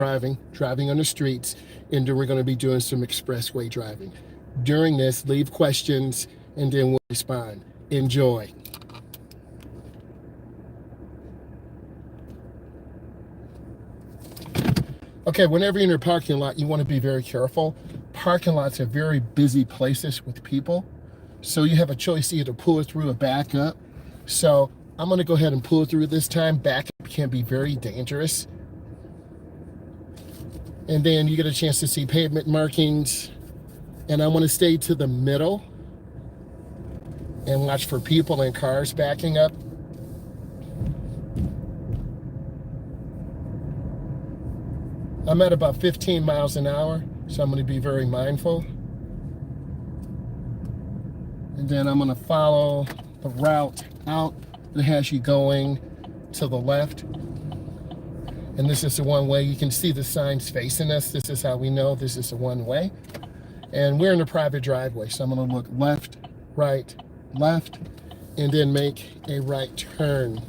driving on the streets, and then we're going to be doing some expressway driving. During this, leave questions, and then we'll respond. Enjoy. Okay, whenever you're in a parking lot, you want to be very careful. Parking lots are very busy places with people, so you have a choice either pull through or back up. So I'm going to go ahead and pull through this time. Back up can be very dangerous. And then you get a chance to see pavement markings. And I want to stay to the middle and watch for people and cars backing up. I'm at about 15 miles an hour, so I'm going to be very mindful. And then I'm going to follow the route out that has you going to the left. And this is the one way. You can see the signs facing us. This is how we know this is a one way. And we're in a private driveway, so I'm going to look left, right, left, and then make a right turn.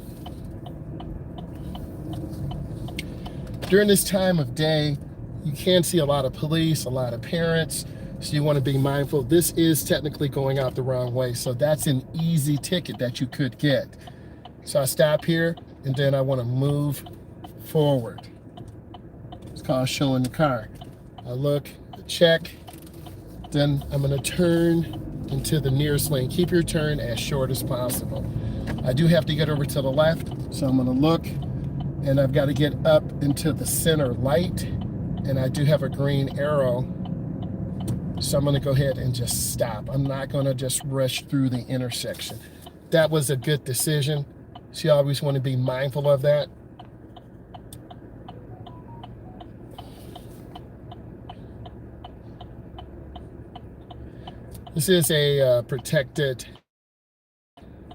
During this time of day, you can see a lot of police, a lot of parents, so you want to be mindful. This is technically going out the wrong way, so that's an easy ticket that you could get. So I stop here, and then I want to move forward. It's called showing the car. I look, check, then I'm going to turn into the nearest lane. Keep your turn as short as possible. I do have to get over to the left, so I'm going to look. And I've got to get up into the center light, and I do have a green arrow, so I'm going to go ahead and just stop. I'm not going to just rush through the intersection. That was a good decision, so you always want to be mindful of that. This is a protected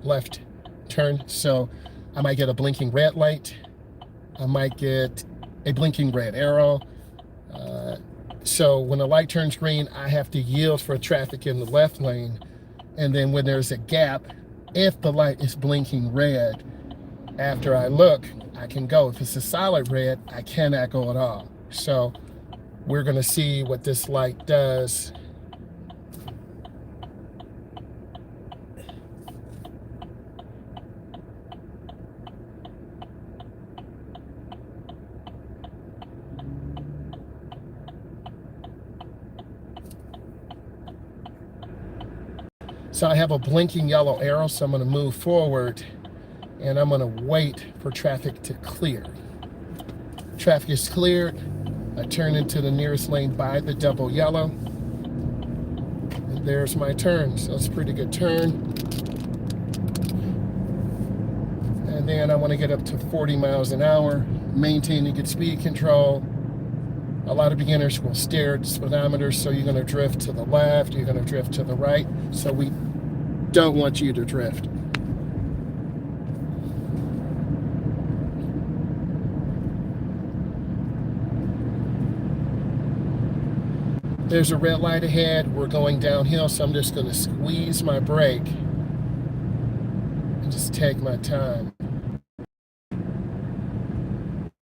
left turn, so I might get a blinking red light. I might get a blinking red arrow. So when the light turns green, I have to yield for traffic in the left lane. And then when there's a gap, if the light is blinking red, after I look, I can go. If it's a solid red, I cannot go at all. So we're going to see what this light does. So I have a blinking yellow arrow, so I'm going to move forward, and I'm going to wait for traffic to clear. Traffic is cleared. I turn into the nearest lane by the double yellow. And there's my turn. So it's a pretty good turn. And then I want to get up to 40 miles an hour, maintaining good speed control. A lot of beginners will stare at the speedometer, so you're going to drift to the left, you're going to drift to the right. So we don't want you to drift. There's a red light ahead. We're going downhill, so I'm just going to squeeze my brake and just take my time.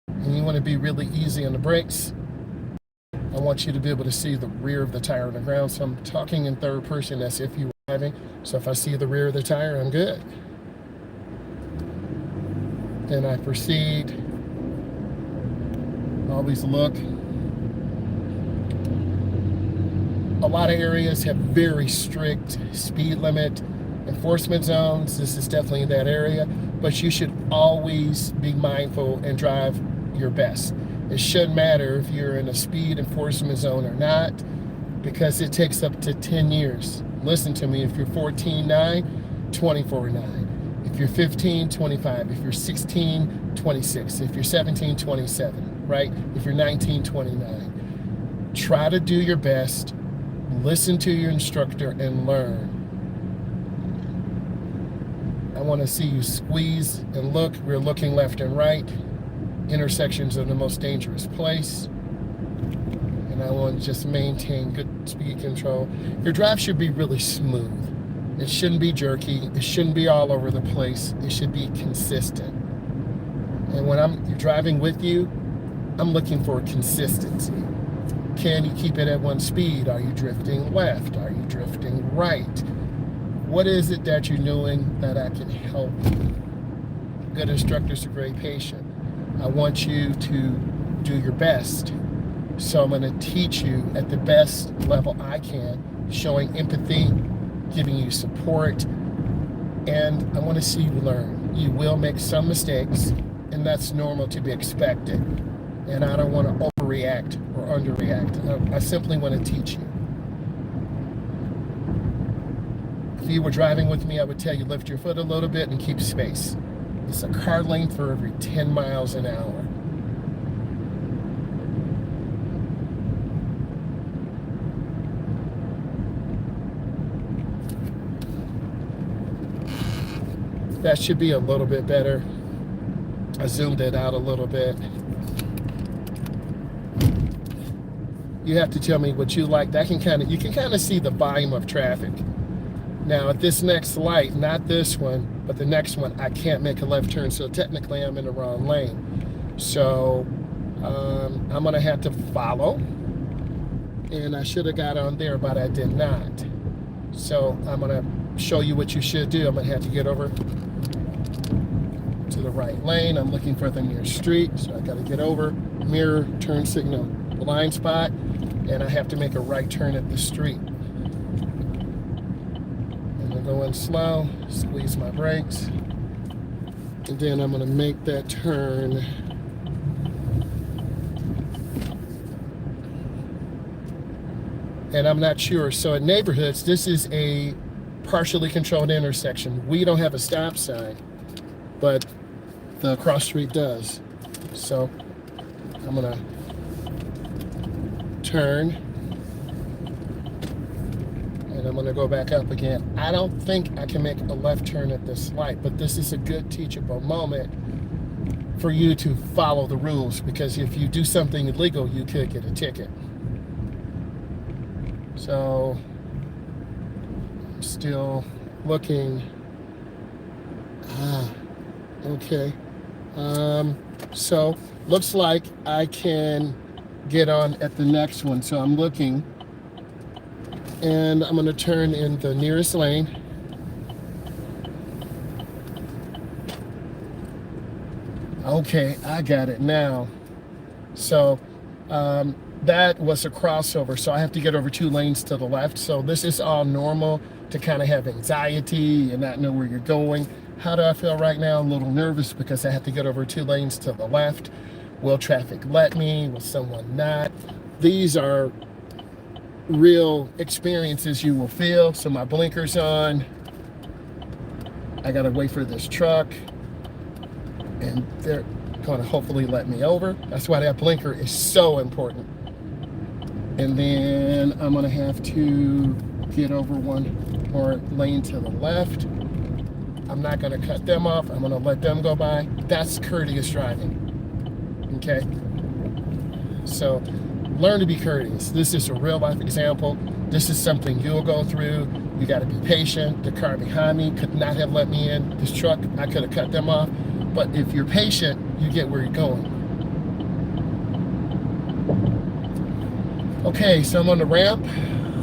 And you want to be really easy on the brakes. I want you to be able to see the rear of the tire on the ground. So I'm talking in third person as if you were driving. So if I see the rear of the tire, I'm good. Then I proceed. Always look. A lot of areas have very strict speed limit enforcement zones. This is definitely in that area. But you should always be mindful and drive your best. It shouldn't matter if you're in a speed enforcement zone or not, because it takes up to 10 years. Listen to me, if you're 14.9, 24.9. If you're 15, 25. If you're 16, 26. If you're 17, 27, right? If you're 19, 29. Try to do your best, listen to your instructor, and learn. I want to see you squeeze and look. We're looking left and right. Intersections are the most dangerous place. And I want to just maintain good speed control. Your drive should be really smooth. It shouldn't be jerky. It shouldn't be all over the place. It should be consistent. And when I'm driving with you, I'm looking for consistency. Can you keep it at one speed? Are you drifting left? Are you drifting right? What is it that you're doing that I can help you? Good instructors are very patient. I want you to do your best. So I'm going to teach you at the best level I can, showing empathy, giving you support, and I want to see you learn. You will make some mistakes, and that's normal to be expected. And I don't want to overreact or underreact. I simply want to teach you. If you were driving with me, I would tell you lift your foot a little bit and keep space. It's a car length for every 10 miles an hour. That should be a little bit better. I zoomed it out a little bit. You have to tell me what you like. That you can kind of see the volume of traffic. Now at this next light, not this one, but the next one, I can't make a left turn, so technically I'm in the wrong lane. So I'm gonna have to follow, and I should have got on there, but I did not. So I'm gonna show you what you should do. I'm gonna have to get over to the right lane. I'm looking for the nearest street, so I gotta get over, mirror, turn signal, blind spot, and I have to make a right turn at the street. I'm gonna go in slow, squeeze my brakes, and then I'm gonna make that turn. And I'm not sure. So in neighborhoods, this is a partially controlled intersection. We don't have a stop sign, but the cross street does. So I'm gonna turn, and I'm gonna go back up again. I don't think I can make a left turn at this light, but this is a good teachable moment for you to follow the rules, because if you do something illegal, you could get a ticket. So I'm still looking. Okay. So looks like I can get on at the next one. So I'm looking, and I'm going to turn in the nearest lane. Okay, I got it now. So that was a crossover, so I have to get over 2 lanes to the left. So this is all normal to kind of have anxiety and not know where you're going. How do I feel right now? A little nervous because I have to get over 2 lanes to the left. Will traffic let me? Will someone not? These are real experiences you will feel. So my blinker's on. I gotta wait for this truck, and they're gonna hopefully let me over. That's why that blinker is so important. And then I'm gonna have to get over 1 more lane to the left. I'm not gonna cut them off. I'm gonna let them go by. That's courteous driving, okay? So learn to be courteous. This is a real life example. This is something you'll go through. You gotta be patient. The car behind me could not have let me in. This truck, I could have cut them off. But if you're patient, you get where you're going. Okay, so I'm on the ramp.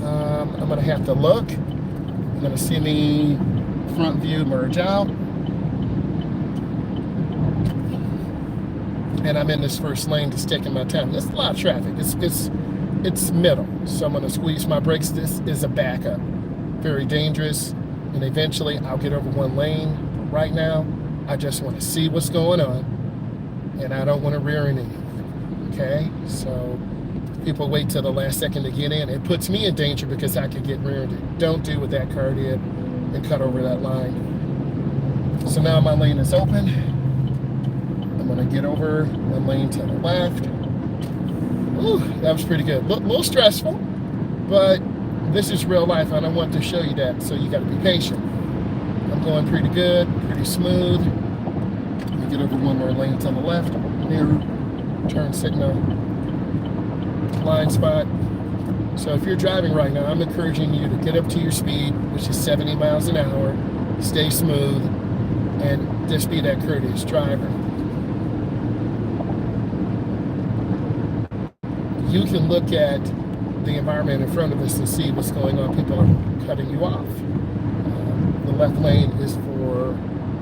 I'm gonna have to look. I'm gonna see me front view merge out. And I'm in this first lane, just taking my time. There's a lot of traffic. It's middle. So I'm gonna squeeze my brakes. This is a backup. Very dangerous. And eventually I'll get over 1 lane. But right now, I just wanna see what's going on. And I don't wanna rear end anything, okay? So people wait till the last second to get in. It puts me in danger because I could get rear-ended. Don't do what that car did and cut over that line. So now my lane is open. I'm gonna get over 1 lane to the left. Ooh, that was pretty good. A little stressful, but this is real life. I don't want to show you that, so you gotta be patient. I'm going pretty good, pretty smooth. Let me get over 1 more lane to the left. Mirror, turn signal, blind spot. So if you're driving right now, I'm encouraging you to get up to your speed, which is 70 miles an hour, stay smooth, and just be that courteous driver. you can look at the environment in front of us and see what's going on. People are cutting you off. The left lane is for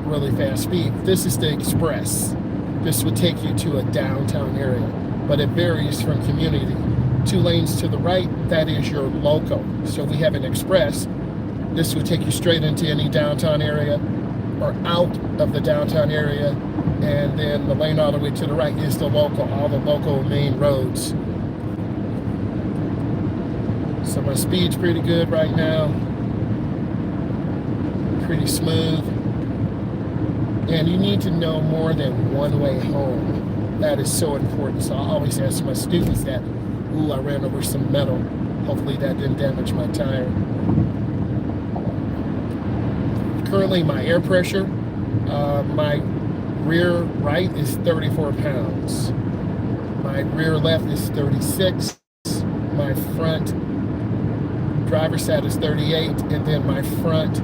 really fast speed. This is the express. This would take you to a downtown area, but it varies from community. 2 lanes to the right, that is your local. So we have an express. This would take you straight into any downtown area or out of the downtown area. And then the lane all the way to the right is the local, all the local main roads. So my speed's pretty good right now. Pretty smooth. And you need to know more than one way home. That is so important. So I always ask my students that, ooh, I ran over some metal. Hopefully that didn't damage my tire. Currently my air pressure, my rear right is 34 pounds. My rear left is 36. My front driver's side is 38. And then my front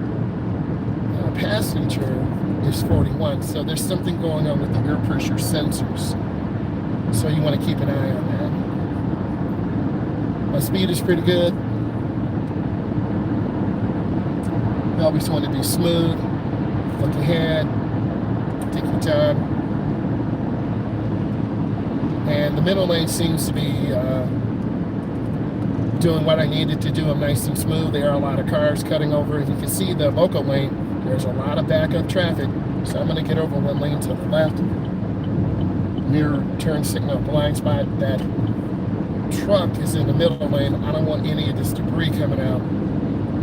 passenger is 41. So there's something going on with the air pressure sensors. So you want to keep an eye on that. My speed is pretty good. You always want to be smooth. Look ahead. Take your time. And the middle lane seems to be doing what I needed to do. I'm nice and smooth. There are a lot of cars cutting over. You can see the local lane. There's a lot of backup traffic, so I'm going to get over 1 lane to the left. Mirror turn signal blind spot. That truck is in the middle lane. I don't want any of this debris coming out,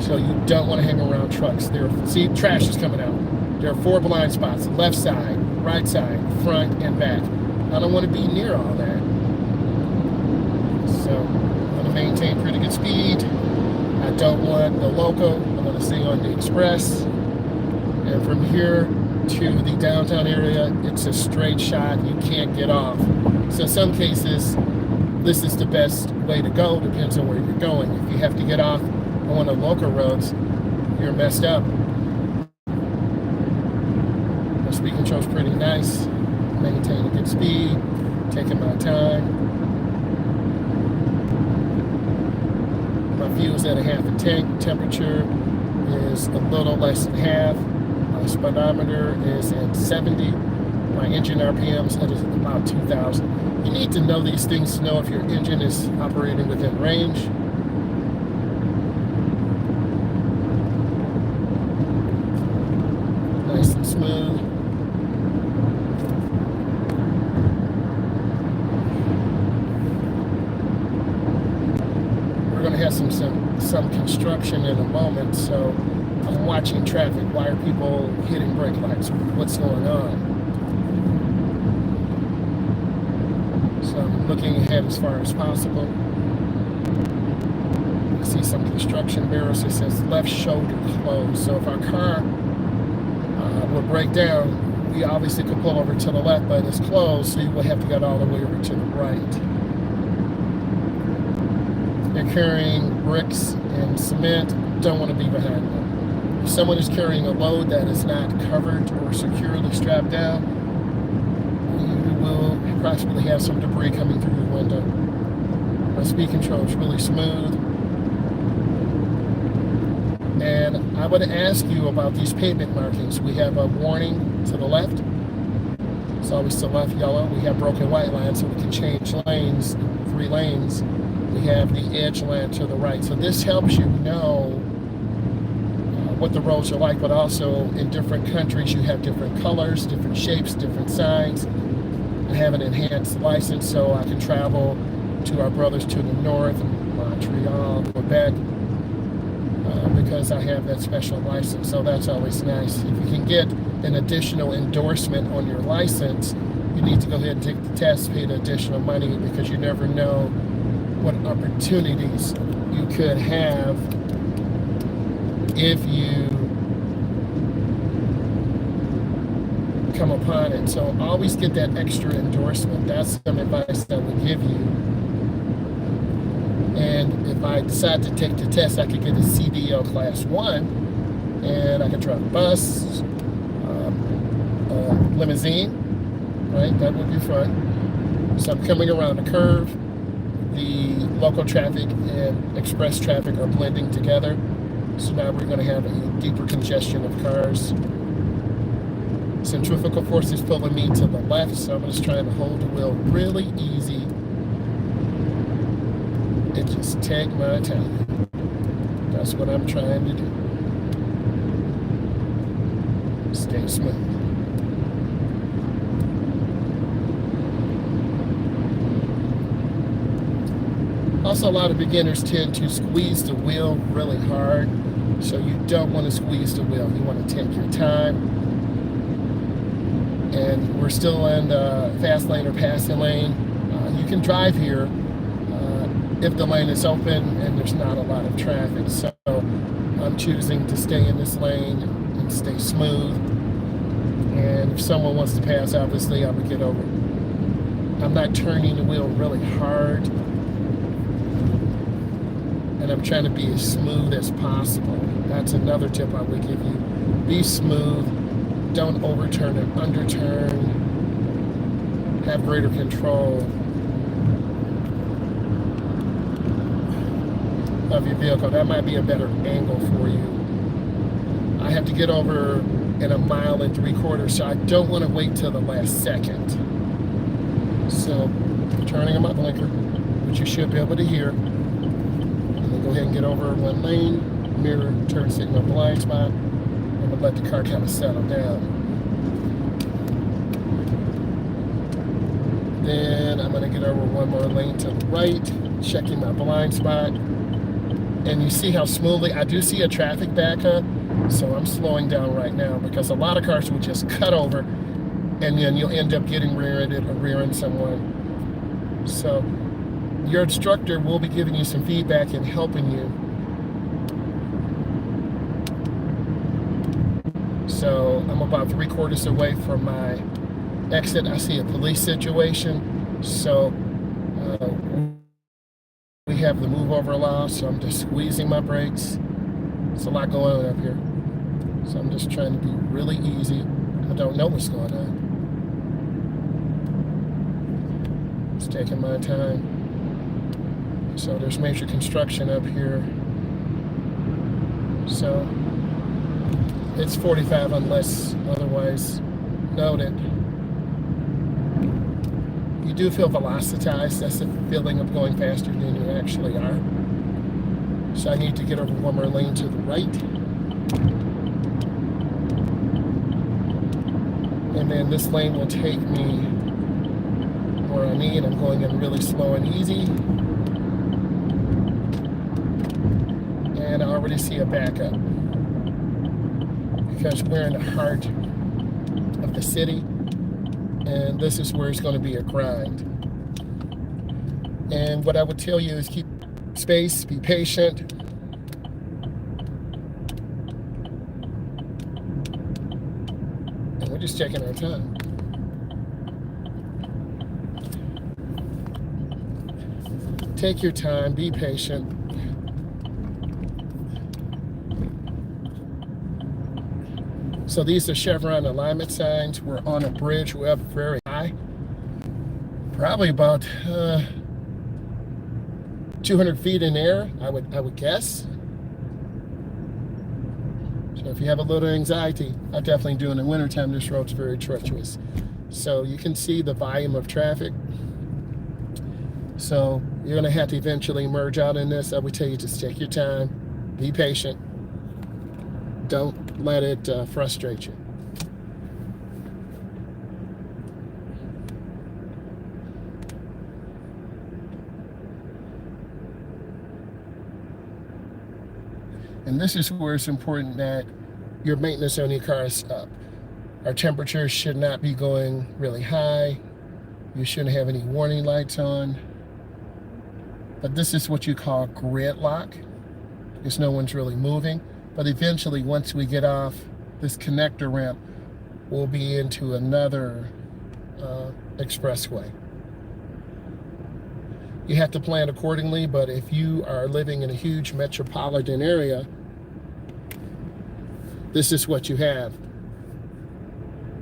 so you don't want to hang around trucks. See, trash is coming out. There are 4 blind spots: left side, right side, front, and back. I don't want to be near all that. So I'm going to maintain pretty good speed. I don't want the local. I'm going to stay on the express. And from here to the downtown area, it's a straight shot. You can't get off. So in some cases, this is the best way to go. Depends on where you're going. If you have to get off on one of the local roads, you're messed up. My speed control's pretty nice. Maintaining good speed, taking my time. My fuel's at a half a tank. Temperature is a little less than half. My speedometer is at 70. My engine RPMs at about 2,000. You need to know these things to know if your engine is operating within range. Nice and smooth. We're going to have some construction in a moment, so I'm watching traffic. Why are people hitting brake lights? What's going on? So I'm looking ahead as far as possible. I see some construction barrels. It says left shoulder closed. So if our car would break down, we obviously could pull over to the left, but it's closed, so you would have to get all the way over to the right. They're carrying bricks and cement. Don't want to be behind them. If someone is carrying a load that is not covered or securely strapped down, you will approximately have some debris coming through your window. My speed control is really smooth. And I would ask you about these pavement markings. We have a warning to the left. It's always to the left, yellow. We have broken white lines, so we can change lanes, 3 lanes. We have the edge line to the right. So this helps you know what the roads are like, but also in different countries you have different colors, different shapes, different signs. I have an enhanced license, so I can travel to our brothers to the north, Montreal, Quebec, because I have that special license. So that's always nice. If you can get an additional endorsement on your license, you need to go ahead and take the test, pay the additional money, because you never know what opportunities you could have if you come upon it. So always get that extra endorsement. That's some advice that I would give you. And if I decide to take the test, I could get a CDL Class 1, and I could drive a bus, a limousine, right? That would be fun. So I'm coming around the curve. The local traffic and express traffic are blending together. So now we're going to have a deeper congestion of cars. Centrifugal force is pulling me to the left, so I'm just trying to hold the wheel really easy and just take my time. That's what I'm trying to do. Stay smooth. Also, a lot of beginners tend to squeeze the wheel really hard, so you don't want to squeeze the wheel. You want to take your time. And we're still in the fast lane or passing lane. You can drive here if the lane is open and there's not a lot of traffic. So I'm choosing to stay in this lane and stay smooth. And if someone wants to pass, obviously I would get over. I'm not turning the wheel really hard. And I'm trying to be as smooth as possible. That's another tip I would give you. Be smooth. Don't overturn and underturn. Have greater control of your vehicle. That might be a better angle for you. I have to get over in 1 3/4 miles, so I don't want to wait till the last second. So, turning on my blinker, which you should be able to hear. And then go ahead and get over one lane, mirror, turn signal, blind spot. I'm going to let the car kind of settle down. Then I'm going to get over one more lane to the right, checking my blind spot. And you see how smoothly, I do see a traffic backup, so I'm slowing down right now because a lot of cars will just cut over and then you'll end up getting rear-ended or rearing someone. So your instructor will be giving you some feedback and helping you. So I'm about 3/4 away from my exit. I see a police situation. So we have the move over law, so I'm just squeezing my brakes. There's a lot going on up here. So I'm just trying to be really easy. I don't know what's going on. Just taking my time. So there's major construction up here. So it's 45 unless otherwise noted. You do feel velocitized. That's the feeling of going faster than you actually are. So I need to get over one more lane to the right. And then this lane will take me where I need. I'm going in really slow and easy. And I already see a backup. Because we're in the heart of the city. And this is where it's going to be a grind. And what I would tell you is keep space, be patient. And we're just taking our time. Take your time, be patient. So these are Chevron alignment signs. We're on a bridge. We're up very high. Probably about 200 feet in air, I would guess. So if you have a little anxiety, I definitely do in the wintertime. This road's very treacherous. So you can see the volume of traffic. So you're gonna have to eventually merge out in this. I would tell you just take your time, be patient. Don't let it frustrate you. And this is where it's important that your maintenance on your car is up. Our temperature should not be going really high. You shouldn't have any warning lights on. But this is what you call gridlock, because no one's really moving. But eventually, once we get off this connector ramp, we'll be into another expressway. You have to plan accordingly, but if you are living in a huge metropolitan area, this is what you have.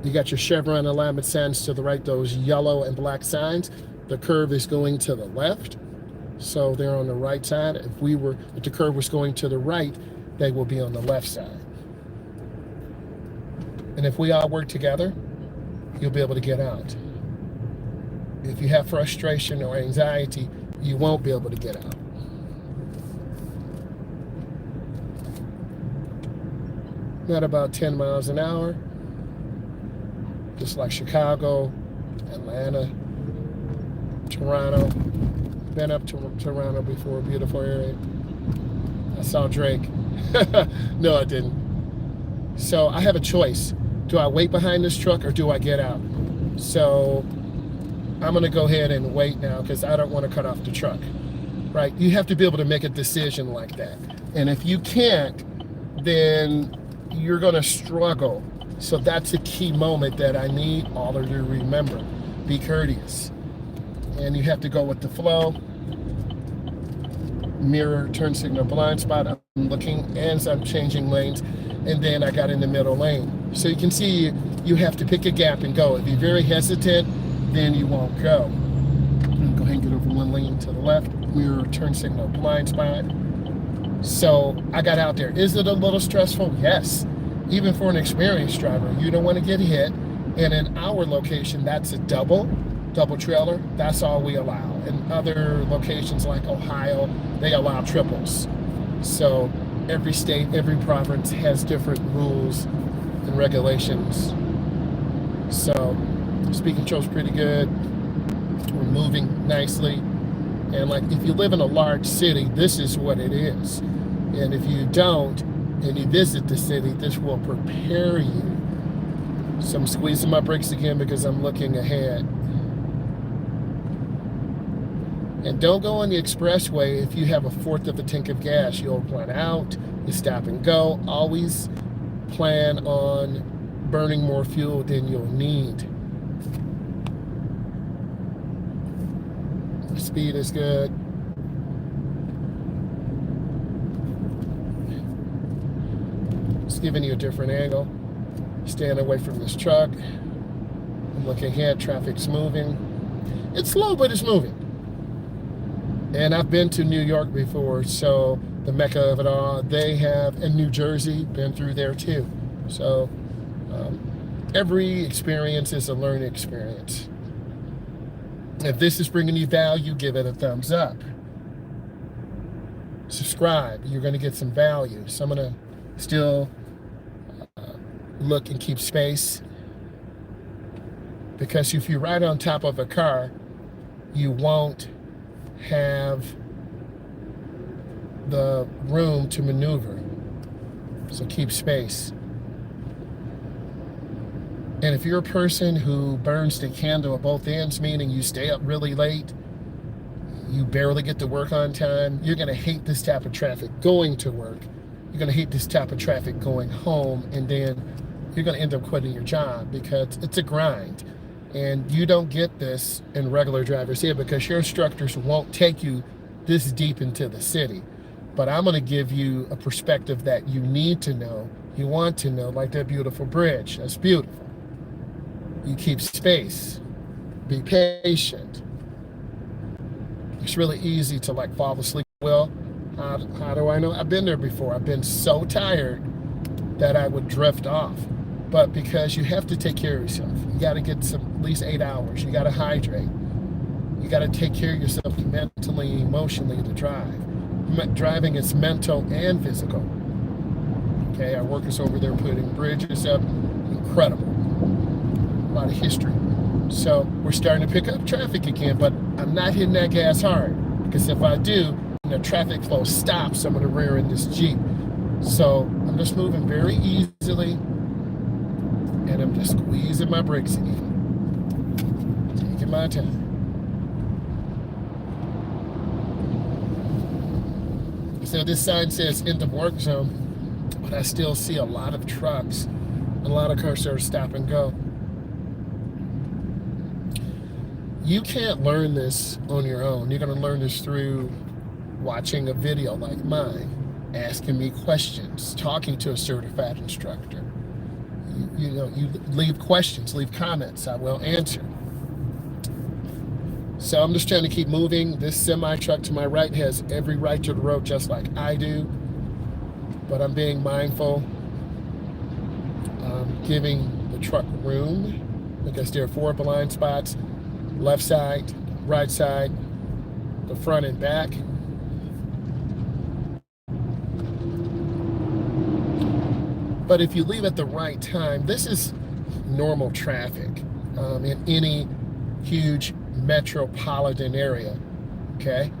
You got your Chevron alignment signs to the right, those yellow and black signs. The curve is going to the left. So they're on the right side. If the curve was going to the right, they will be on the left side. And if we all work together, you'll be able to get out. If you have frustration or anxiety, you won't be able to get out. At about 10 miles an hour, just like Chicago, Atlanta, Toronto. Been up to Toronto before, beautiful area. I saw Drake. No, I didn't. So I have a choice. Do I wait behind this truck or do I get out? So I'm gonna go ahead and wait now because I don't want to cut off the truck, right? You have to be able to make a decision like that. And if you can't, then you're gonna struggle. So that's a key moment that I need all of you to remember. Be courteous. And you have to go with the flow. Mirror, turn signal, blind spot. I'm looking as I'm changing lanes. And then I got in the middle lane. So you can see you have to pick a gap and go. If you're very hesitant, then you won't go. Go ahead and get over one lane to the left. Mirror, turn signal, blind spot. So I got out there. Is it a little stressful? Yes. Even for an experienced driver, you don't want to get hit. And in our location, that's a double trailer. That's all we allow. In other locations like Ohio, they allow triples. So every state, every province has different rules and regulations. So speed control's pretty good. We're moving nicely. And like if you live in a large city, this is what it is. And if you don't, and you visit the city, this will prepare you. So I'm squeezing my brakes again because I'm looking ahead. And don't go on the expressway if you have a fourth of a tank of gas. You'll run out, you stop and go. Always plan on burning more fuel than you'll need. The speed is good. It's giving you a different angle. Staying away from this truck. I'm looking ahead, traffic's moving. It's slow, but it's moving. And I've been to New York before, so the mecca of it all. They have, in New Jersey, been through there too. So every experience is a learning experience. If this is bringing you value, give it a thumbs up. Subscribe, you're gonna get some value. So I'm gonna still look and keep space, because if you ride on top of a car, you won't have the room to maneuver. So keep space. And if you're a person who burns the candle at both ends, meaning you stay up really late, you barely get to work on time, you're gonna hate this type of traffic going to work. You're gonna hate this type of traffic going home, and then you're gonna end up quitting your job because it's a grind. And you don't get this in regular driver's here because your instructors won't take you this deep into the city. But I'm gonna give you a perspective that you need to know, you want to know, like that beautiful bridge. That's beautiful. You keep space, be patient. It's really easy to like fall asleep. Well, how do I know? I've been there before. I've been so tired that I would drift off. But because you have to take care of yourself. You gotta get at least 8 hours. You gotta hydrate. You gotta take care of yourself mentally, emotionally to drive. Driving is mental and physical. Okay, our workers over there putting bridges up, incredible. A lot of history. So we're starting to pick up traffic again, but I'm not hitting that gas hard, because if I do, the traffic flow stops, I'm gonna rear in this Jeep. So I'm just moving very easily, and I'm just squeezing my brakes again. Taking my time. So this sign says end of work zone, but I still see a lot of trucks, a lot of cars that are stop and go. You can't learn this on your own. You're gonna learn this through watching a video like mine, asking me questions, talking to a certified instructor. You leave questions, leave comments, I will answer. So I'm just trying to keep moving. This semi truck to my right has every right to the road just like I do, but I'm being mindful, giving the truck room because there are 4 blind spots, left side, right side, the front and back. But if you leave at the right time, this is normal traffic in any huge metropolitan area, okay?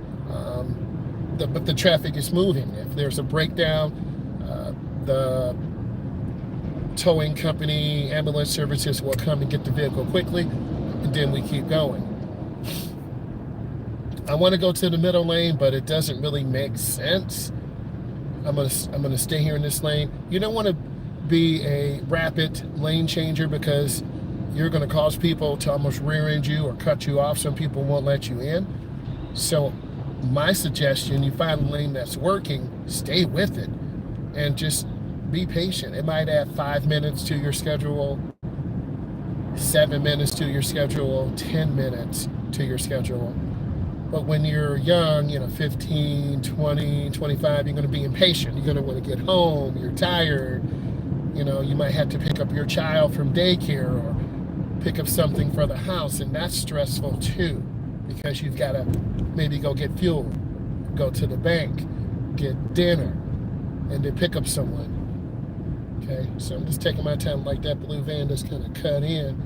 But the traffic is moving. If there's a breakdown, the towing company, ambulance services will come and get the vehicle quickly, and then we keep going. I want to go to the middle lane, but it doesn't really make sense. I'm gonna stay here in this lane. You don't want to be a rapid lane changer because you're going to cause people to almost rear-end you or cut you off. Some people won't let you in. So my suggestion, you find a lane that's working, stay with it and just be patient. It might add 5 minutes to your schedule, 7 minutes to your schedule, 10 minutes to your schedule. But when you're young, 15, 20, 25, you're going to be impatient. You're going to want to get home. You're tired. You might have to pick up your child from daycare or pick up something for the house, and that's stressful too because you've got to maybe go get fuel, go to the bank, get dinner, and then pick up someone. Okay, so I'm just taking my time like that blue van that's kind of cut in.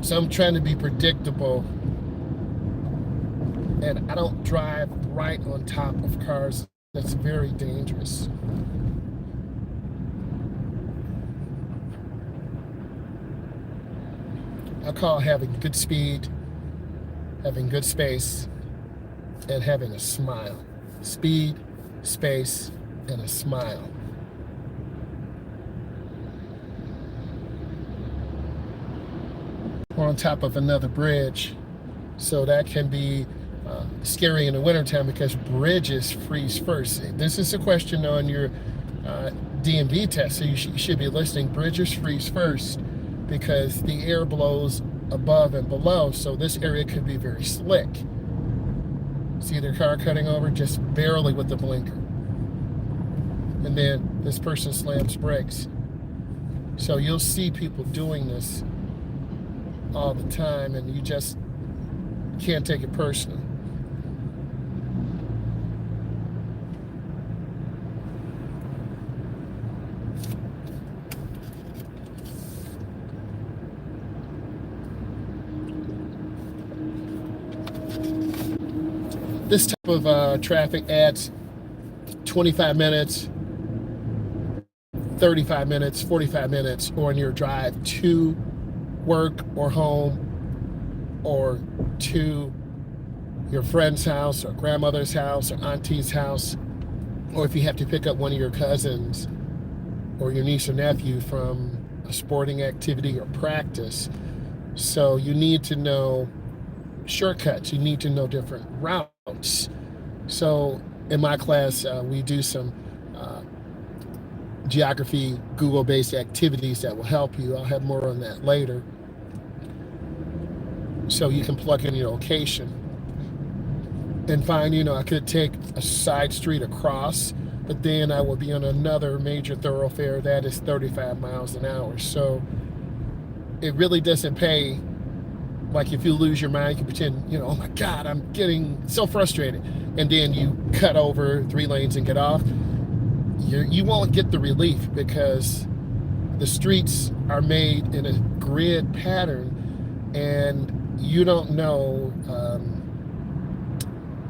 So I'm trying to be predictable, and I don't drive right on top of cars. That's very dangerous. I call having good speed, having good space, and having a smile. Speed, space, and a smile. We're on top of another bridge, so that can be scary in the wintertime because bridges freeze first. This is a question on your DMV test, so you should be listening. Bridges freeze first because the air blows above and below, so this area could be very slick. See their car cutting over just barely with the blinker. And then this person slams brakes. So you'll see people doing this all the time, and you just can't take it personally. This type of traffic adds 25 minutes, 35 minutes, 45 minutes on your drive to work or home or to your friend's house or grandmother's house or auntie's house, or if you have to pick up one of your cousins or your niece or nephew from a sporting activity or practice. So you need to know shortcuts. You need to know different routes. So in my class, we do some geography, Google-based activities that will help you. I'll have more on that later. So you can plug in your location and find, I could take a side street across, but then I will be on another major thoroughfare that is 35 miles an hour. So it really doesn't pay. Like if you lose your mind, you can pretend, oh my God, I'm getting so frustrated. And then you cut over 3 lanes and get off. You won't get the relief because the streets are made in a grid pattern and you don't know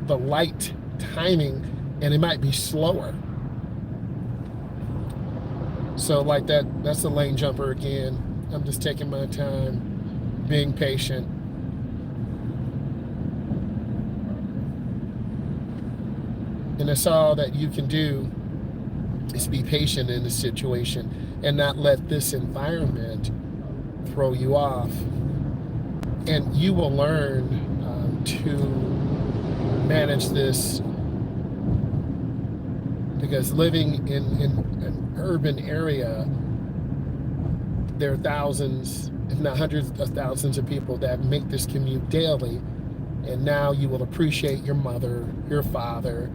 the light timing, and it might be slower. So like that's a lane jumper again. I'm just taking my time, being patient. And that's all that you can do is be patient in this situation and not let this environment throw you off. And you will learn to manage this, because living in an urban area, there are thousands if not hundreds of thousands of people that make this commute daily. And now you will appreciate your mother, your father,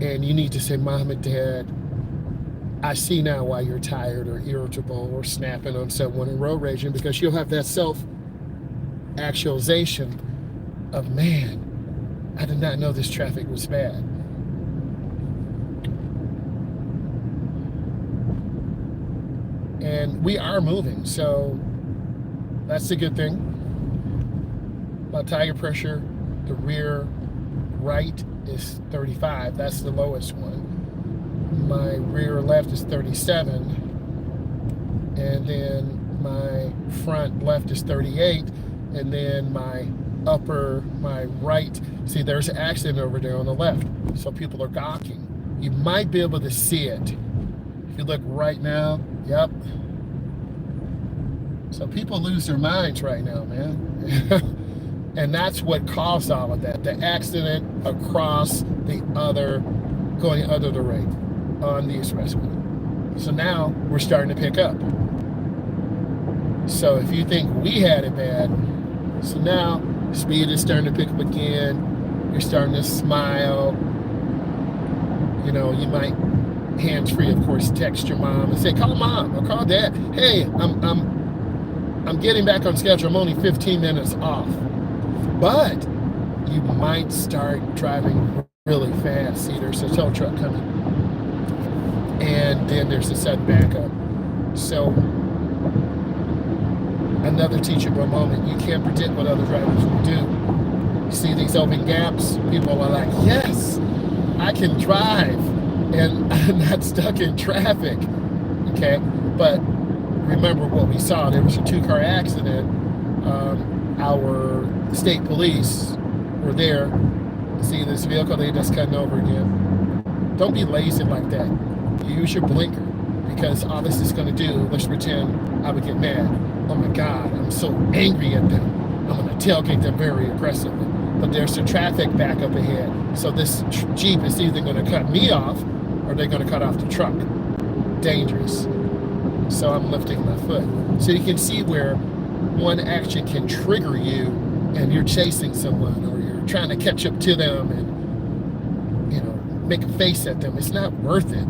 and you need to say, Mom and Dad, I see now why you're tired or irritable or snapping on someone and road raging, because you'll have that self-actualization of, man, I did not know this traffic was bad. And we are moving, so that's a good thing. My tire pressure, the rear right is 35. That's the lowest one. My rear left is 37. And then my front left is 38. And then my right, see, there's an accident over there on the left. So people are gawking. You might be able to see it. If you look right now, yep. So people lose their minds right now, man. And that's what caused all of that. The accident across the other, going under the rate on the expressway. So now we're starting to pick up. So if you think we had it bad, so now speed is starting to pick up again. You're starting to smile. You know, you might, hands-free, of course, text your mom and say, call Mom or call Dad. Hey, I'm getting back on schedule. I'm only 15 minutes off. But you might start driving really fast. See, there's a tow truck coming. And then there's a sudden backup. So, another teachable moment. You can't predict what other drivers will do. You see these open gaps, people are like, yes, I can drive and I'm not stuck in traffic. Okay? But remember what we saw. There was a 2-car accident. Our state police were there. See this vehicle, they just cutting over again. Don't be lazy like that. Use your blinker, because all this is going to do, let's pretend I would get mad. Oh my God, I'm so angry at them. I'm going to tailgate them very aggressively. But there's the traffic back up ahead. So this Jeep is either going to cut me off or they're going to cut off the truck. Dangerous. So I'm lifting my foot. So you can see where one action can trigger you and you're chasing someone or you're trying to catch up to them and, you know, make a face at them. It's not worth it,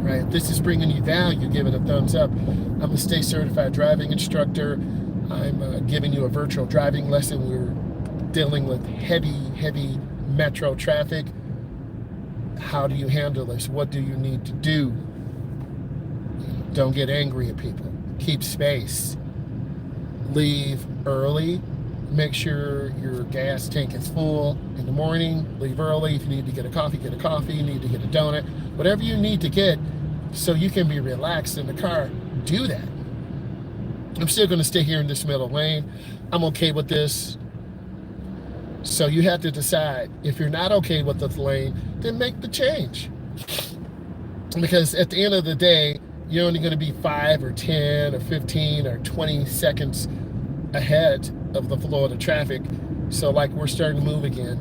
right? If this is bringing you value, give it a thumbs up. I'm a state certified driving instructor. I'm giving you a virtual driving lesson. We're dealing with heavy metro traffic. How do you handle this? What do you need to do? Don't get angry at people. Keep space. Leave early. Make sure your gas tank is full in the morning. Leave early. If you need to get a coffee, get a coffee. You need to get a donut. Whatever you need to get so you can be relaxed in the car, do that. I'm still going to stay here in this middle lane. I'm okay with this. So you have to decide. If you're not okay with the lane, then make the change. Because at the end of the day, you're only going to be 5 or 10 or 15 or 20 seconds ahead of the flow of the traffic. So like we're starting to move again.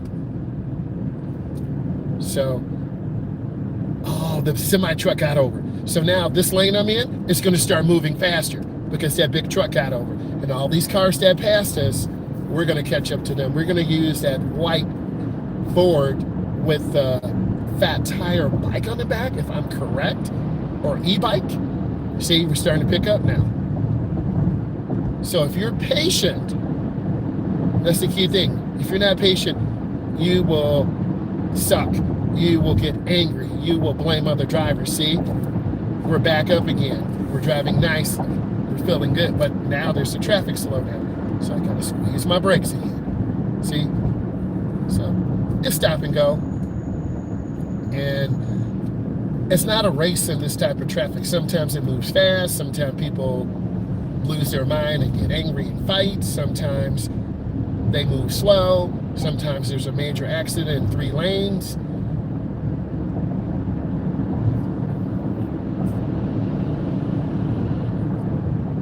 So, oh, the semi truck got over. So now this lane I'm in, it's going to start moving faster because that big truck got over. And all these cars that passed us, we're going to catch up to them. We're going to use that white Ford with the fat tire bike on the back, if I'm correct, or e-bike. See, we're starting to pick up now. So if you're patient, that's the key thing. If you're not patient, you will suck. You will get angry. You will blame other drivers. See, we're back up again. We're driving nicely. We're feeling good, but now there's a traffic slowdown. So I gotta squeeze my brakes again. See? So it's stop and go. And it's not a race in this type of traffic. Sometimes it moves fast. Sometimes people lose their mind and get angry and fight. Sometimes they move slow. Sometimes there's a major accident in 3 lanes.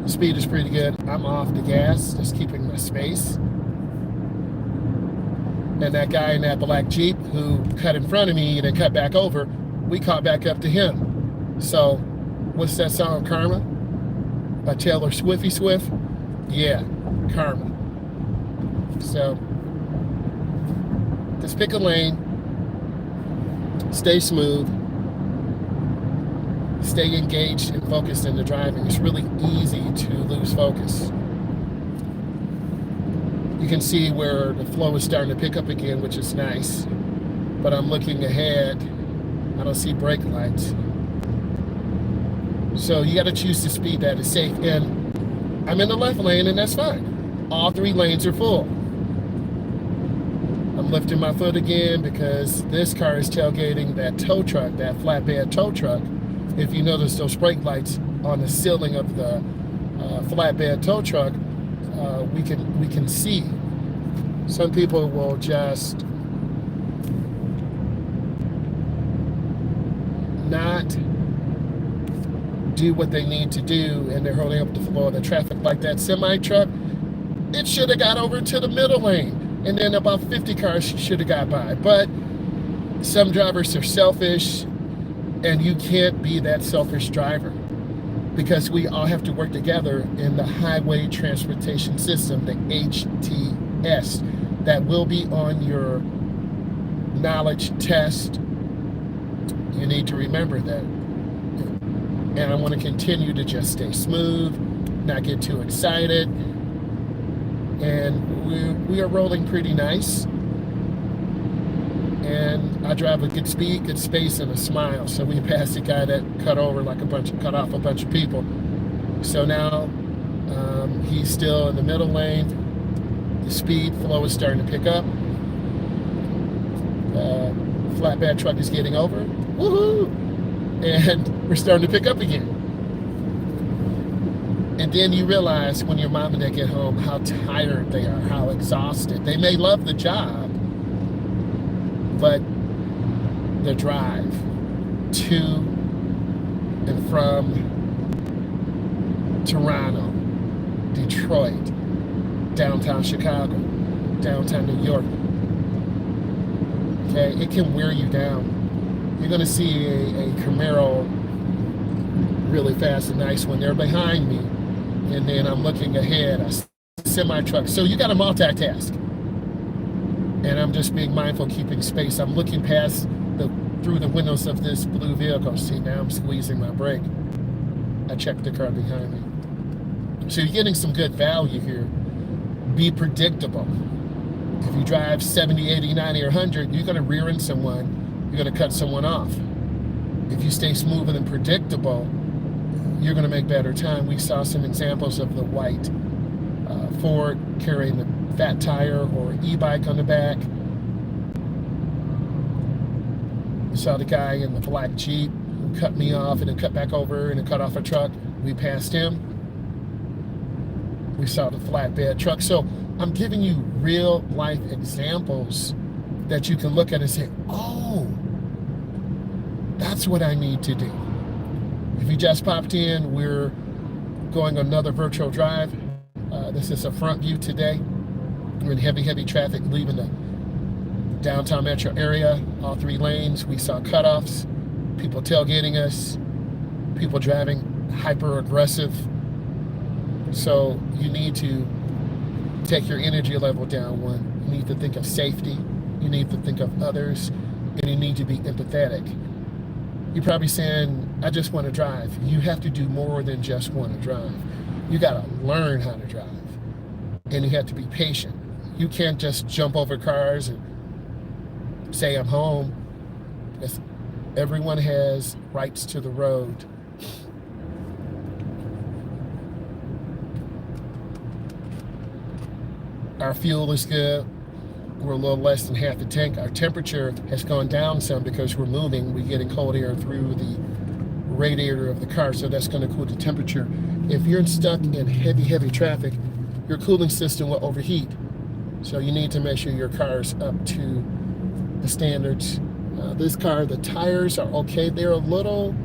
Speed is pretty good. I'm off the gas, just keeping my space. And that guy in that black Jeep who cut in front of me and then cut back over, we caught back up to him. So, what's that song, Karma? by Taylor Swifty Swift. Yeah, karma. So just pick a lane, stay smooth, stay engaged and focused in the driving. It's really easy to lose focus. You can see where the flow is starting to pick up again, which is nice. But I'm looking ahead. I don't see brake lights. So you got to choose the speed that is safe. And I'm in the left lane, and that's fine. All 3 lanes are full. I'm lifting my foot again because this car is tailgating that tow truck, that flatbed tow truck. If you notice those brake lights on the ceiling of the flatbed tow truck, we can see. Some people will just not do what they need to do, and they're holding up the flow of the traffic. Like that semi truck, it should have got over to the middle lane, and then about 50 cars should have got by. But some drivers are selfish, and you can't be that selfish driver, because we all have to work together in the highway transportation system, the HTS, that will be on your knowledge test. You need to remember that. And I want to continue to just stay smooth, not get too excited. And we are rolling pretty nice. And I drive with good speed, good space, and a smile. So we passed the guy that cut off a bunch of people. So now he's still in the middle lane. The speed flow is starting to pick up. Flatbed truck is getting over. Woohoo! And we're starting to pick up again. And then you realize when your mom and dad get home how tired they are, how exhausted. They may love the job, but the drive to and from Toronto, Detroit, downtown Chicago, downtown New York, okay, it can wear you down. You're going to see a Camaro really fast and nice when they're behind me, and then I'm looking ahead, a semi-truck. So you got to multitask. And I'm just being mindful, keeping space. I'm looking past through the windows of this blue vehicle. See, now I'm squeezing my brake. I checked the car behind me. So you're getting some good value here. Be predictable. If you drive 70, 80, 90, or 100, you're going to rear end someone. You're going to cut someone off. If you stay smooth and predictable, you're going to make better time. We saw some examples of the white Ford carrying the fat tire or e-bike on the back. We saw the guy in the black Jeep who cut me off and then cut back over and then cut off a truck. We passed him. We saw the flatbed truck. So I'm giving you real life examples that you can look at and say, oh, that's what I need to do. If you just popped in, we're going another virtual drive. This is a front view today. We're in heavy traffic leaving the downtown metro area, all 3 lanes. We saw cutoffs, people tailgating us, people driving hyper aggressive. So you need to take your energy level down one. You need to think of safety. You need to think of others, and you need to be empathetic. You're probably saying, I just want to drive. You have to do more than just want to drive. You got to learn how to drive, and you have to be patient. You can't just jump over cars and say I'm home. Everyone has rights to the road. Our fuel is good. We're a little less than half the tank. Our temperature has gone down some because we're moving. We're getting cold air through the radiator of the car, so that's going to cool the temperature. If you're stuck in heavy traffic, your cooling system will overheat. So you need to make sure your car is up to the standards. This car, the tires are okay. They're a little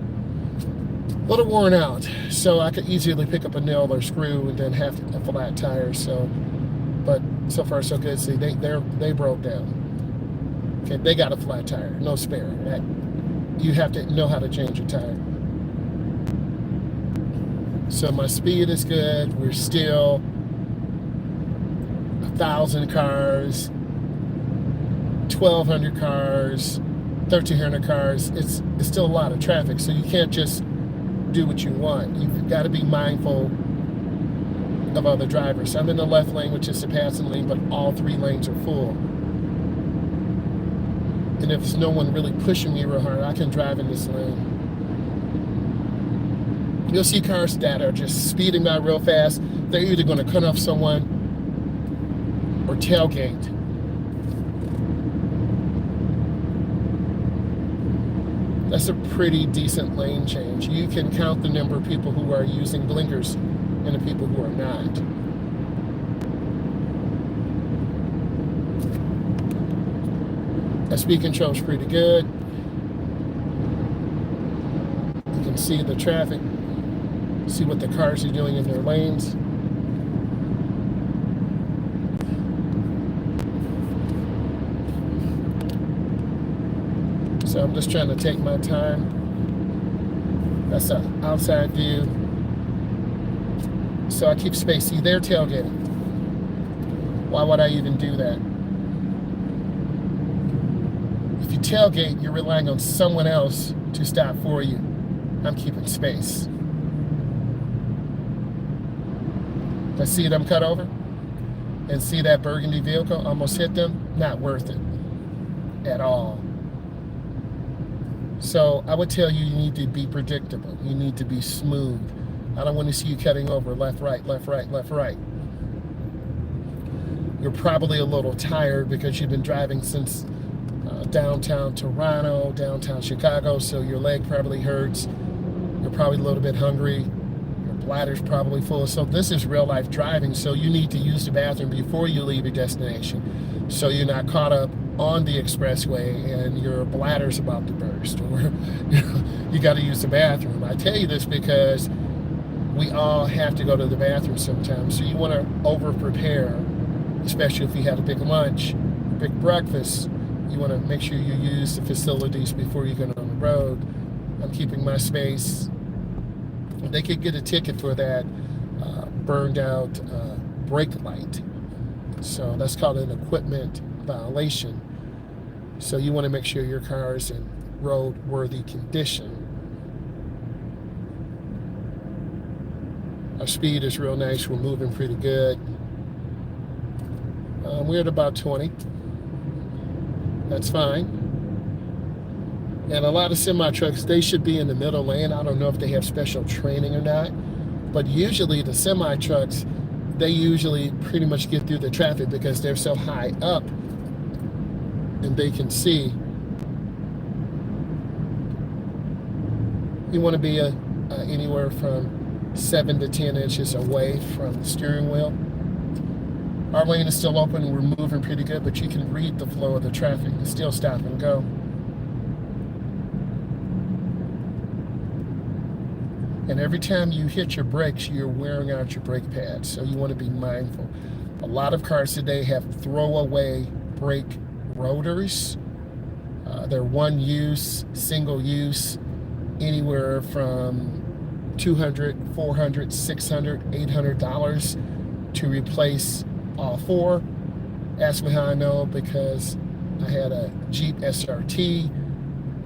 worn out. So I could easily pick up a nail or screw and then have a flat tire. So, but so far so good. See, they broke down. Okay, they got a flat tire, no spare. You have to know how to change your tire. So my speed is good. We're still 1,000 cars, 1,200 cars, 1,300 cars. It's still a lot of traffic, so you can't just do what you want. You've got to be mindful of other drivers. I'm in the left lane, which is the passing lane, but all 3 lanes are full. And if there's no one really pushing me real hard, I can drive in this lane. You'll see cars that are just speeding by real fast. They're either going to cut off someone or tailgate. That's a pretty decent lane change. You can count the number of people who are using blinkers and the people who are not. The speed control is pretty good. You can see the traffic, see what the cars are doing in their lanes. So I'm just trying to take my time. That's an outside view. So I keep space. See, they're tailgating. Why would I even do that? If you tailgate, you're relying on someone else to stop for you. I'm keeping space. I see them cut over and see that burgundy vehicle almost hit them. Not worth it at all. So I would tell you need to be predictable. You need to be smooth. I don't want to see you cutting over left, right, left, right, left, right. You're probably a little tired because you've been driving since downtown Toronto, downtown Chicago, so your leg probably hurts. You're probably a little bit hungry. Your bladder's probably full. So this is real life driving, so you need to use the bathroom before you leave your destination, so you're not caught up on the expressway and your bladder's about to burst, or you got to use the bathroom. I tell you this because we all have to go to the bathroom sometimes, so you want to over prepare, especially if you had a big lunch, big breakfast. You want to make sure you use the facilities before you get on the road. I'm keeping my space. They could get a ticket for that burned out brake light. So that's called an equipment violation. So you want to make sure your car is in roadworthy condition. Our speed is real nice. We're moving pretty good. We're at about 20. That's fine. And a lot of semi-trucks, they should be in the middle lane. I don't know if they have special training or not, but usually the semi-trucks, they usually pretty much get through the traffic because they're so high up and they can see. You want to be anywhere from 7 to 10 inches away from the steering wheel. Our lane is still open, we're moving pretty good, but you can read the flow of the traffic. It's still stop and go. And every time you hit your brakes, you're wearing out your brake pads, so you want to be mindful. A lot of cars today have throwaway brake rotors. They're one use, single use, anywhere from $200, $400, $600, $800 to replace all 4. Ask me how I know, because I had a Jeep SRT.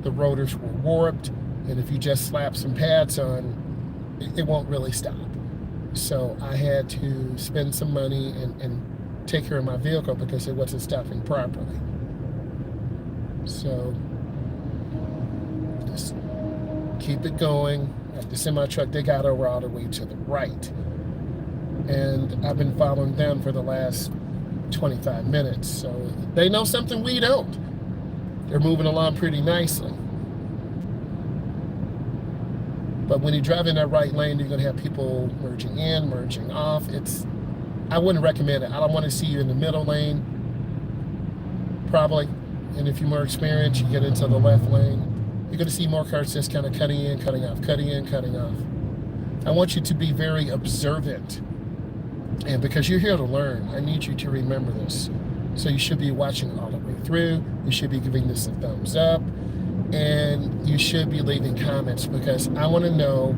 The rotors were warped, and if you just slap some pads on, it won't really stop. So I had to spend some money and take care of my vehicle because it wasn't stopping properly. So just keep it going. At the semi-truck, they got over all the way to the right. And I've been following them for the last 25 minutes. So they know something we don't. They're moving along pretty nicely. But when you drive in that right lane, you're going to have people merging in, merging off. I wouldn't recommend it. I don't want to see you in the middle lane, probably. And if you're more experienced, you get into the left lane. You're going to see more cars just kind of cutting in, cutting off, cutting in, cutting off. I want you to be very observant. And because you're here to learn, I need you to remember this. So you should be watching all the way through. You should be giving this a thumbs up. And you should be leaving comments, because I want to know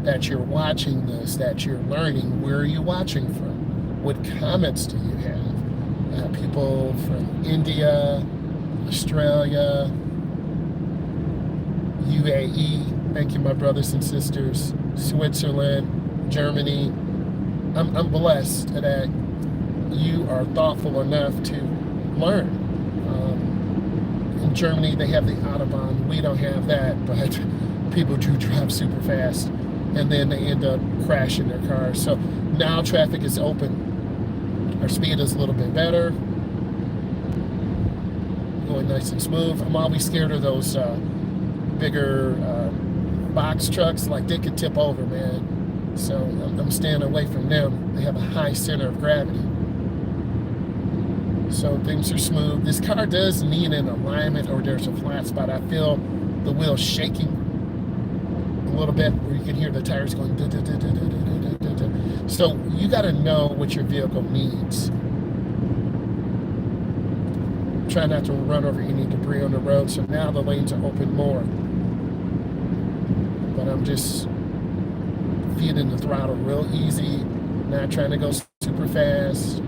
that you're watching this, that you're learning. Where are you watching from? What comments do you have? People from India, Australia, UAE, thank you, my brothers and sisters, Switzerland, Germany. I'm blessed that you are thoughtful enough to learn. In Germany, they have the Autobahn. We don't have that, but people do drive super fast, and then they end up crashing their cars. So now traffic is open. Our speed is a little bit better. Going nice and smooth. I'm always scared of those bigger box trucks. Like, they could tip over, man. So I'm staying away from them. They have a high center of gravity. So things are smooth. This car does need an alignment, or there's a flat spot. I feel the wheels shaking a little bit, where you can hear the tires going. So you got to know what your vehicle needs. Try not to run over any debris on the road. So now the lanes are open more. But I'm just feeding the throttle real easy, not trying to go super fast,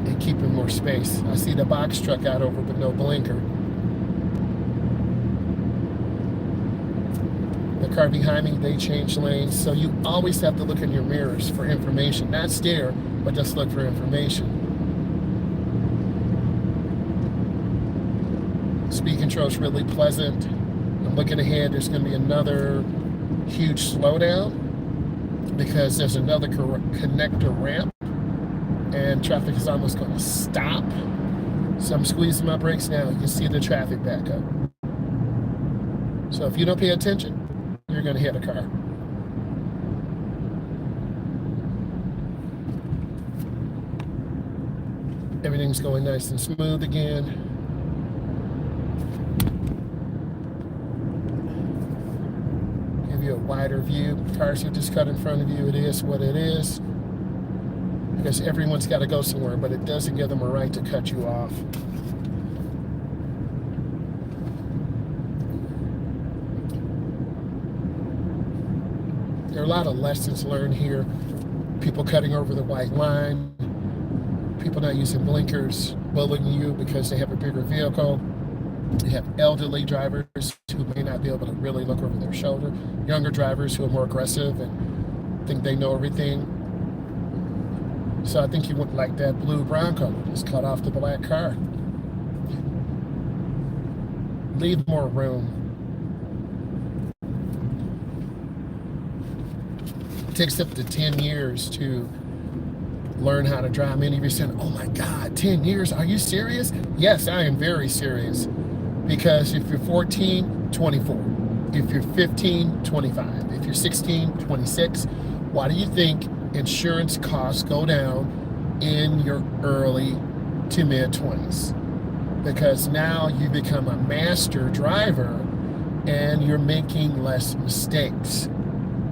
and keeping more space. I see the box truck out over, but no blinker. The car behind me, they changed lanes. So you always have to look in your mirrors for information. Not stare, but just look for information. Speed control is really pleasant. I'm looking ahead, there's going to be another huge slowdown because there's another connector ramp, and traffic is almost going to stop. So I'm squeezing my brakes now. You can see the traffic back up. So if you don't pay attention, you're going to hit a car. Everything's going nice and smooth again. You a wider view. Cars are just cut in front of you. It is what it is, because everyone's got to go somewhere, but it doesn't give them a right to cut you off. There are a lot of lessons learned here. People cutting over the white line, people not using blinkers, bullying you because they have a bigger vehicle. You have elderly drivers who may not be able to really look over their shoulder. Younger drivers who are more aggressive and think they know everything. So I think you would like that blue Bronco. Just cut off the black car. Leave more room. It takes up to 10 years to learn how to drive. Many of you said, oh my God, 10 years? Are you serious? Yes, I am very serious. Because if you're 14, 24. If you're 15, 25. If you're 16, 26. Why do you think insurance costs go down in your early to mid 20s? Because now you become a master driver and you're making less mistakes.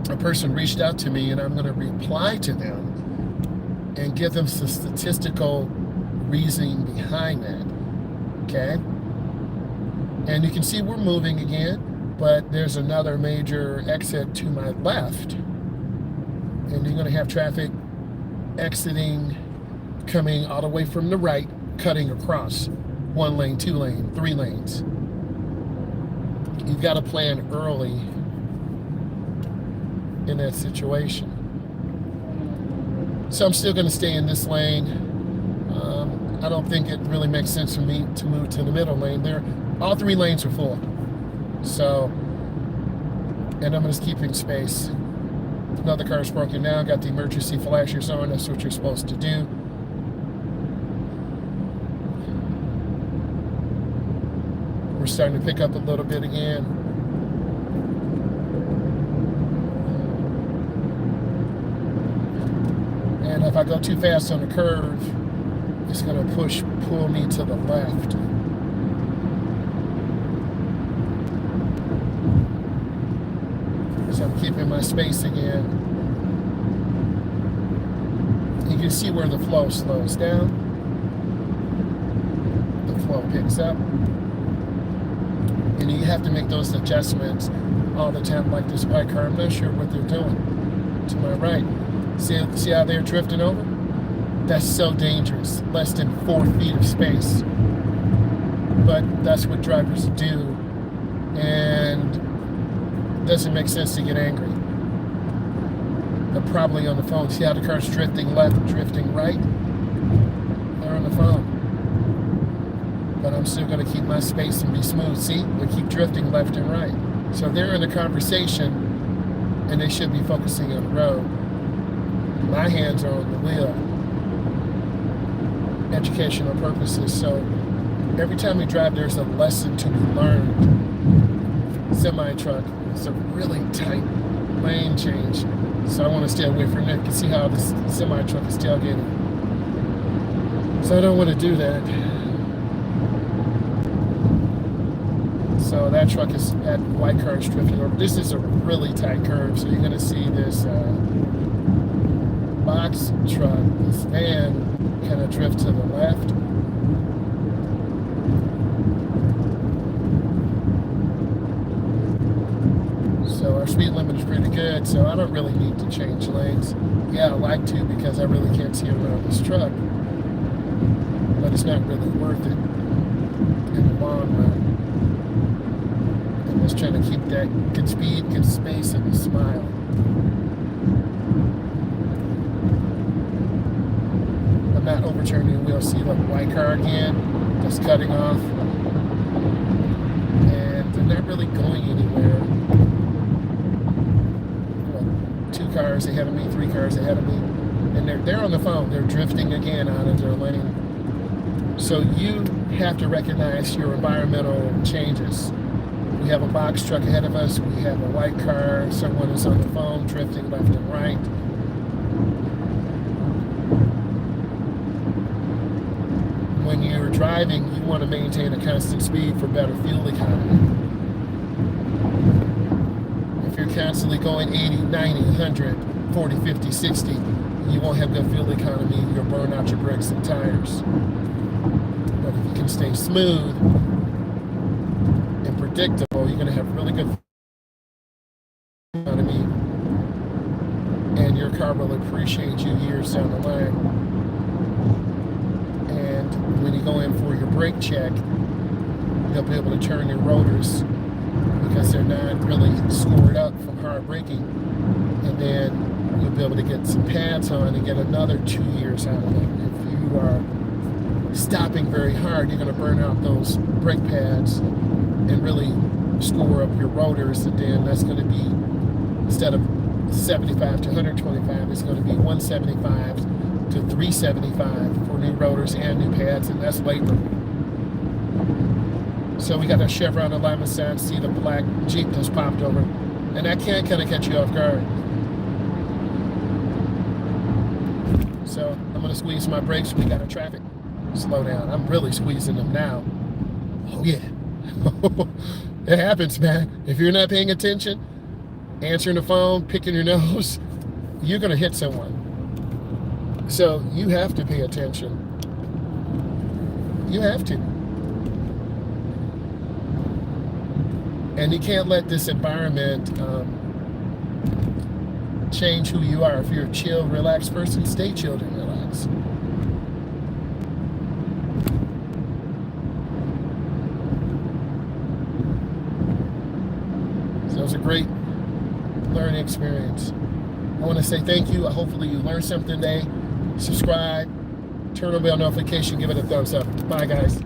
A person reached out to me, and I'm going to reply to them and give them some statistical reasoning behind that. Okay? And you can see we're moving again, but there's another major exit to my left. And you're going to have traffic exiting, coming all the way from the right, cutting across 1 lane, 2 lane, 3 lanes. You've got to plan early in that situation. So I'm still going to stay in this lane. I don't think it really makes sense for me to move to the middle lane there. All 3 lanes are full. So, and I'm just keeping space. Another car's broken down, got the emergency flashers on. That's what you're supposed to do. We're starting to pick up a little bit again. And if I go too fast on the curve, it's going to pull me to the left. So I'm keeping my space again. You can see where the flow slows down. The flow picks up. And you have to make those adjustments all the time like this white car. I'm not sure what they're doing. To my right. See how they're drifting over? That's so dangerous. Less than 4 feet of space. But that's what drivers do. And it doesn't make sense to get angry. They're probably on the phone. See how the car's drifting left, drifting right? They're on the phone. But I'm still going to keep my space and be smooth. See? They keep drifting left and right. So they're in a conversation, and they should be focusing on the road. My hands are on the wheel. Educational purposes. So every time we drive, there's a lesson to be learned. Semi-truck. It's a really tight lane change. So I want to stay away from it. You can see how this semi-truck is tailgating. So I don't want to do that. So that truck is at white car is drifting over. This is a really tight curve, so you're going to see this box truck, this van, kind of drift to the left. So our speed limit is pretty good, so I don't really need to change lanes. Yeah, I like to because I really can't see around this truck, but it's not really worth it in the long run. I'm just trying to keep that good speed, good space, and a smile. I'm not overturning the wheel. See the white car again? That's cutting off. And they're not really going anywhere. Well, 2 cars ahead of me, 3 cars ahead of me. And they're on the phone. They're drifting again out of their lane. So you have to recognize your environmental changes. We have a box truck ahead of us. We have a white car. Someone is on the phone, drifting left and right. When you're driving, you want to maintain a constant speed for better fuel economy. If you're constantly going 80, 90, 100, 40, 50, 60, you won't have good fuel economy. You'll burn out your brakes and tires. But if you can stay smooth and predictable, you're going to have really good economy, and your car will appreciate you years down the line. And when you go in for your brake check, you'll be able to turn your rotors because they're not really scored up from hard braking, and then you'll be able to get some pads on and get another 2 years out of it. If you are stopping very hard, you're going to burn out those brake pads and really score up your rotors, and then that's going to be, instead of 75 to 125, it's going to be 175 to 375 for new rotors and new pads, and that's labor. So we got that Chevron alignment sign. See the black Jeep just popped over, and that can kind of catch you off guard. So I'm going to squeeze my brakes. We got a traffic. Slow down. I'm really squeezing them now. Oh yeah. It happens, man. If you're not paying attention, answering the phone, picking your nose, you're going to hit someone. So you have to pay attention. You have to. And you can't let this environment change who you are. If you're a chill, relaxed person, stay chilled and relaxed. So it was a great learning experience. I want to say thank you. Hopefully you learned something today. Subscribe, turn on bell notification, give it a thumbs up. Bye, guys.